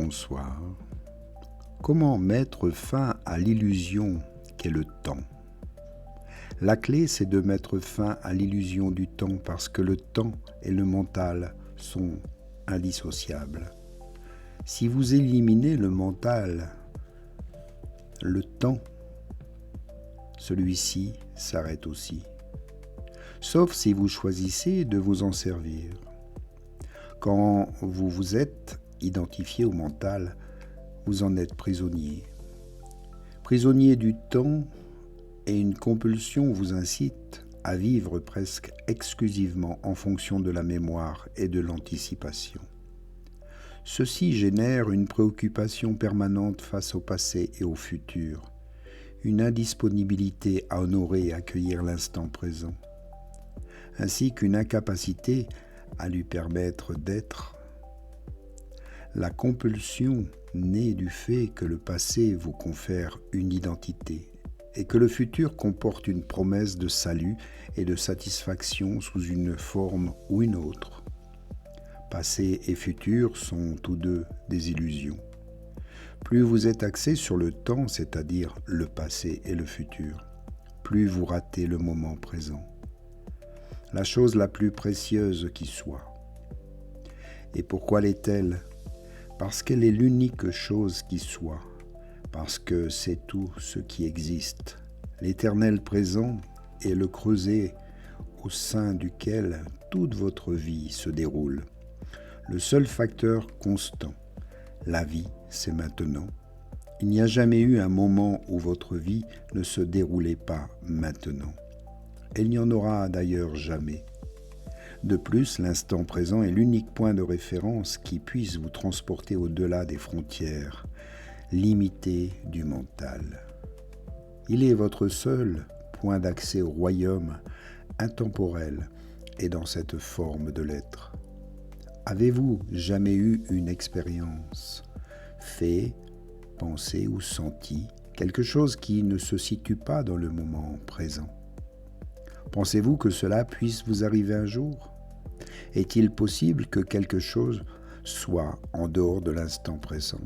bonsoir. Comment mettre fin à l'illusion qu'est le temps? La clé, c'est de mettre fin à l'illusion du temps parce que le temps et le mental sont indissociables. Si vous éliminez le mental, le temps, celui-ci s'arrête aussi. Sauf si vous choisissez de vous en servir. Quand vous vous êtes identifié au mental, vous en êtes prisonnier. Prisonnier du temps, et une compulsion vous incite à vivre presque exclusivement en fonction de la mémoire et de l'anticipation. Ceci génère une préoccupation permanente face au passé et au futur, une indisponibilité à honorer et accueillir l'instant présent, ainsi qu'une incapacité à lui permettre d'être. La compulsion naît du fait que le passé vous confère une identité et que le futur comporte une promesse de salut et de satisfaction sous une forme ou une autre. Passé et futur sont tous deux des illusions. Plus vous êtes axé sur le temps, c'est-à-dire le passé et le futur, plus vous ratez le moment présent, la chose la plus précieuse qui soit. Et pourquoi l'est-elle ? Parce qu'elle est l'unique chose qui soit, parce que c'est tout ce qui existe. L'éternel présent est le creuset au sein duquel toute votre vie se déroule. Le seul facteur constant, la vie, c'est maintenant. Il n'y a jamais eu un moment où votre vie ne se déroulait pas maintenant. Et il n'y en aura d'ailleurs jamais. De plus, l'instant présent est l'unique point de référence qui puisse vous transporter au-delà des frontières limitées du mental. Il est votre seul point d'accès au royaume intemporel et dans cette forme de l'être. Avez-vous jamais eu une expérience, fait, pensé ou senti quelque chose qui ne se situe pas dans le moment présent? Pensez-vous que cela puisse vous arriver un jour? Est-il possible que quelque chose soit en dehors de l'instant présent?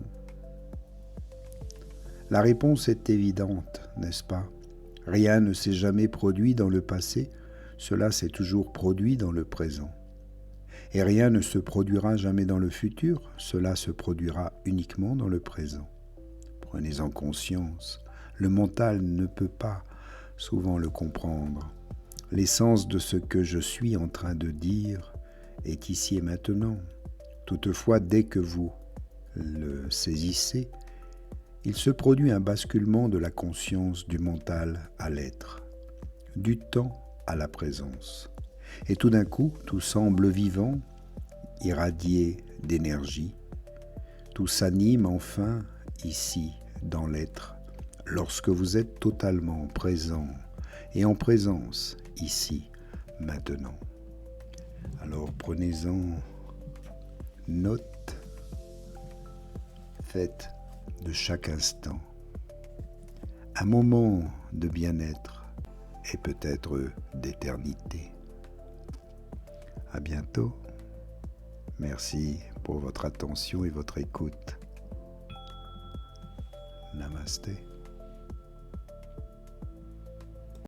La réponse est évidente, n'est-ce pas? Rien ne s'est jamais produit dans le passé, cela s'est toujours produit dans le présent. Et rien ne se produira jamais dans le futur, cela se produira uniquement dans le présent. Prenez-en conscience, le mental ne peut pas souvent le comprendre. L'essence de ce que je suis en train de dire est ici et maintenant. Toutefois, dès que vous le saisissez, il se produit un basculement de la conscience du mental à l'être, du temps à la présence. Et tout d'un coup, tout semble vivant, irradié d'énergie. Tout s'anime enfin ici, dans l'être, lorsque vous êtes totalement présent et en présence ici, maintenant. Alors prenez-en note, faites de chaque instant un moment de bien-être et peut-être d'éternité. À bientôt. Merci pour votre attention et votre écoute. Namasté.